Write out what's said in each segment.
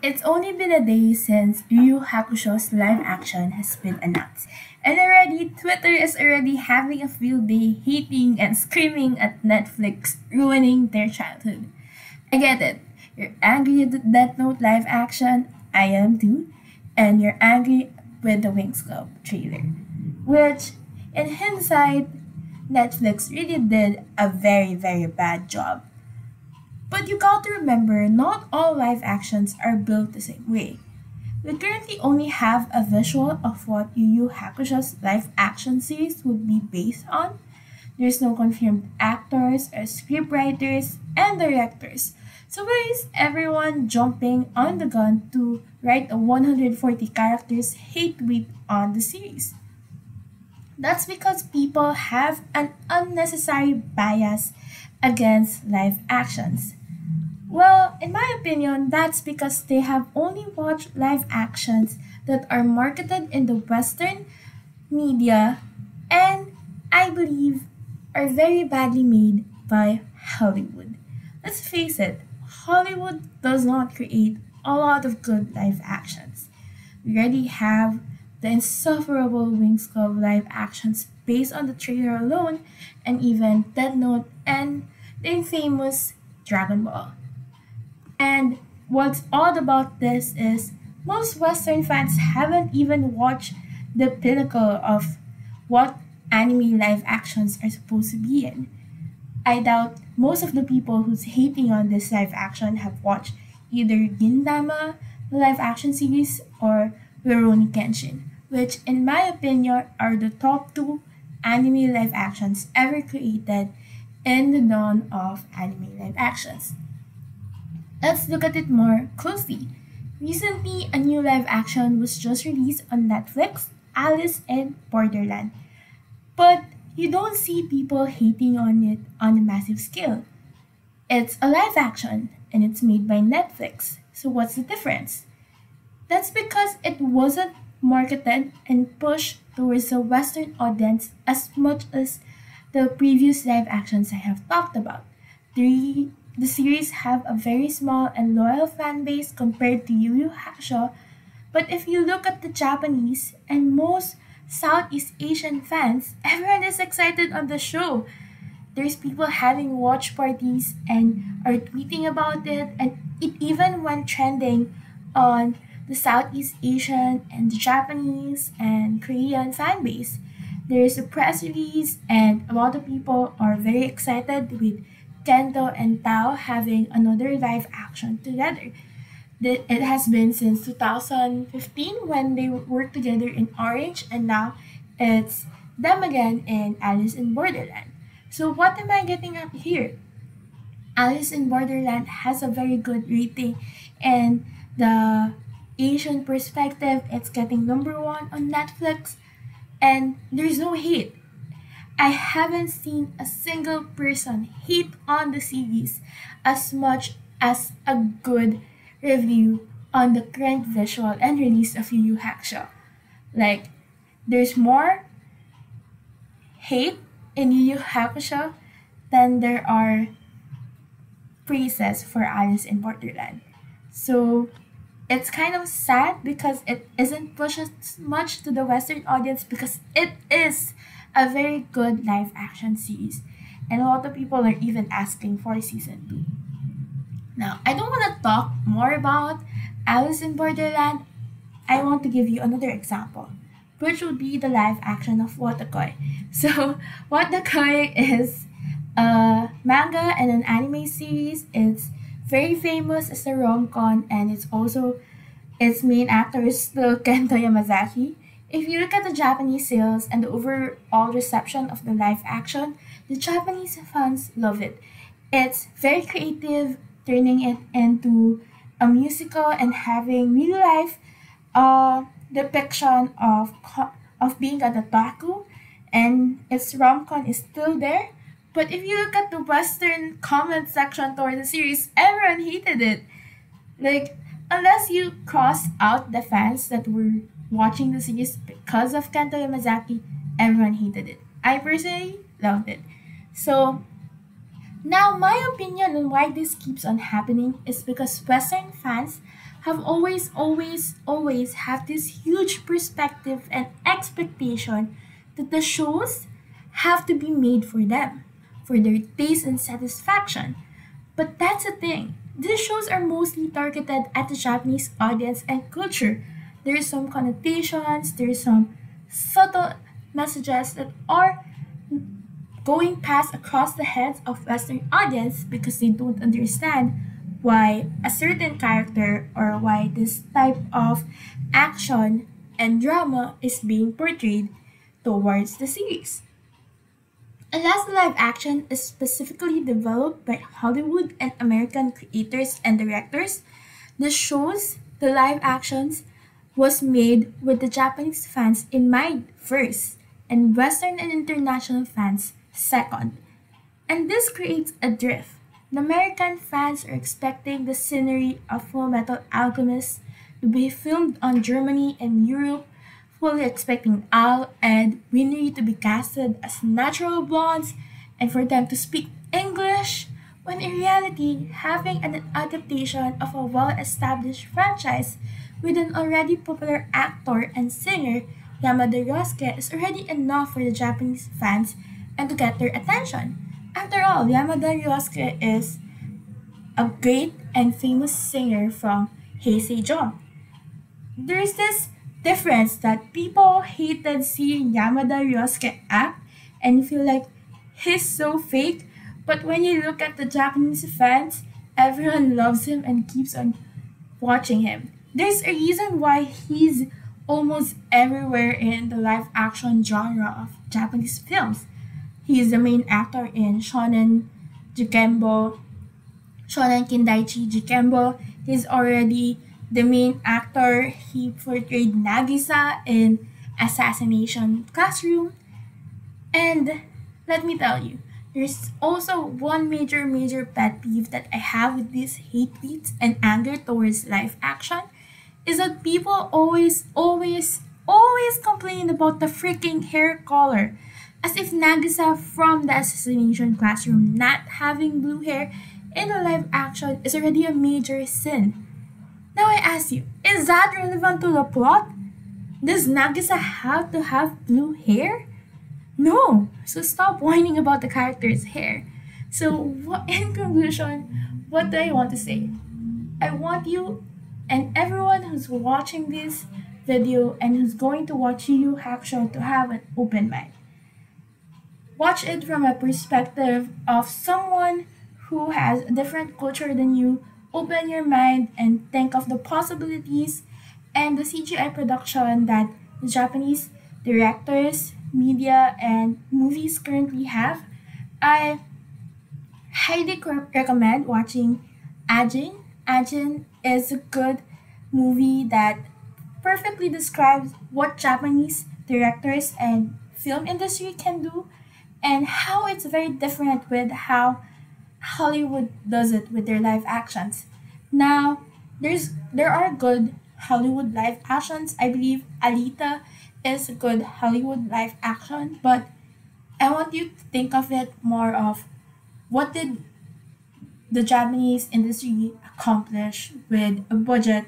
It's only been a day since Yu Yu Hakusho's live action has been announced. And already, Twitter is already having a field day hating and screaming at Netflix, ruining their childhood. I get it. You're angry at the Death Note live action, I am too, and you're angry with the Wings Club trailer. Which, in hindsight, Netflix really did a very bad job. But you got to remember, not all live actions are built the same way. We currently only have a visual of what Yu Yu Hakusho's live action series would be based on. There's no confirmed actors or scriptwriters and directors. So where is everyone jumping on the gun to write a 140 characters hate tweet on the series? That's because people have an unnecessary bias against live actions. Well, in my opinion, that's because they have only watched live actions that are marketed in the Western media and I believe are very badly made by Hollywood. Let's face it, Hollywood does not create a lot of good live actions. We already have the insufferable Wings Club live actions based on the trailer alone, and even Death Note and the infamous Dragon Ball. And what's odd about this is most Western fans haven't even watched the pinnacle of what anime live actions are supposed to be in. I doubt most of the people who's hating on this live action have watched either Gintama, the live action series, or Rurouni Kenshin, which in my opinion are the top two anime live actions ever created in the dawn of anime live actions. Let's look at it more closely. Recently, a new live action was just released on Netflix, Alice in Borderland. But you don't see people hating on it on a massive scale. It's a live action and it's made by Netflix. So what's the difference? That's because it wasn't marketed and pushed towards the Western audience as much as the previous live actions I have talked about. The series have a very small and loyal fan base compared to Yu Yu Hakusho, but if you look at the Japanese and most Southeast Asian fans, everyone is excited on the show. There's people having watch parties and are tweeting about it, and it even went trending on the Southeast Asian and the Japanese and Korean fan base. There's a press release, and a lot of people are very excited with Kento and Tao having another live action together. It has been since 2015 when they worked together in Orange, and now it's them again in Alice in Borderland. So, what am I getting at here? Alice in Borderland has a very good rating, and the Asian perspective, it's getting number one on Netflix, and there's no hate. I haven't seen a single person hate on the series as much as a good review on the current visual and release of Yu Yu Hakusho. Like, there's more hate in Yu Yu Hakusho than there are praises for Alice in Borderland. So it's kind of sad because it isn't pushed as much to the Western audience because it is a very good live action series. And a lot of people are even asking for season 2. Now, I don't want to talk more about Alice in Borderland. I want to give you another example, which would be the live action of Watercolor. So, Watercolor is a manga and an anime series. It's very famous as a rom-com, and it's also its main actor is still Kento Yamazaki. If you look at the Japanese sales and the overall reception of the live action, the Japanese fans love it. It's very creative, turning it into a musical and having real life depiction of being an otaku, and its rom-com is still there. But if you look at the Western comment section toward the series, everyone hated it. Like, unless you cross out the fans that were watching the series because of Kento Yamazaki, everyone hated it. I personally loved it. So, now my opinion on why this keeps on happening is because Western fans have always have this huge perspective and expectation that the shows have to be made for them, for their taste and satisfaction. But that's the thing. These shows are mostly targeted at the Japanese audience and culture. There's some connotations, there's some subtle messages that are going past across the heads of Western audience because they don't understand why a certain character or why this type of action and drama is being portrayed towards the series. Unless the live action is specifically developed by Hollywood and American creators and directors, the shows, the live actions, was made with the Japanese fans in mind first, and Western and international fans second. And this creates a drift. The American fans are expecting the scenery of Full Metal Alchemist to be filmed on Germany and Europe, fully expecting Al and Winry to be casted as natural blondes and for them to speak English, when in reality, having an adaptation of a well-established franchise with an already popular actor and singer, Yamada Ryosuke, is already enough for the Japanese fans and to get their attention. After all, Yamada Ryosuke is a great and famous singer from Heisei John. There's this difference that people hated seeing Yamada Ryosuke act and feel like he's so fake, but when you look at the Japanese fans, everyone loves him and keeps on watching him. There's a reason why he's almost everywhere in the live action genre of Japanese films. He is the main actor in Shonen Kindaichi Jikembo. He's already the main actor. He portrayed Nagisa in Assassination Classroom. And let me tell you, there's also one major pet peeve that I have with these hate tweets and anger towards live action is that people always complain about the freaking hair color. As if Nagisa from the Assassination Classroom not having blue hair in the live action is already a major sin. Now I ask you, is that relevant to the plot? Does Nagisa have to have blue hair? No, so stop whining about the character's hair. So, in conclusion, what do I want to say? I want you and everyone who's watching this video and who's going to watch Yu Hakusho to have an open mind. Watch it from a perspective of someone who has a different culture than you. Open your mind and think of the possibilities and the CGI production that the Japanese directors, media, and movies currently have. I highly recommend watching Ajin. Ajin is a good movie that perfectly describes what Japanese directors and film industry can do and how it's very different with how Hollywood does it with their live actions. Now, there are good Hollywood live actions. I believe Alita is a good Hollywood live action, but I want you to think of it more of what did the Japanese industry accomplish with a budget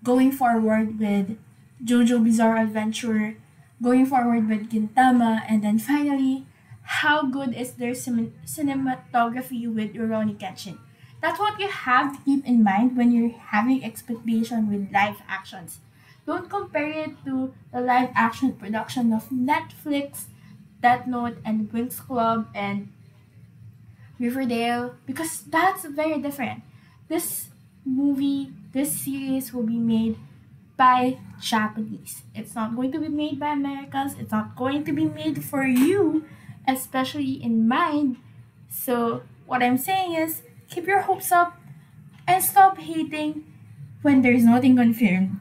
going forward with JoJo Bizarre Adventure, going forward with Gintama, and then finally, how good is their cinematography with Rurouni Kenshin? That's what you have to keep in mind when you're having expectation with live actions. Don't compare it to the live action production of Netflix, Death Note, and Winx Club, and Riverdale, because that's very different. This this series will be made by Japanese. It's not going to be made by Americans. It's not going to be made for you, especially in mind. So what I'm saying is, keep your hopes up and stop hating when there's nothing confirmed.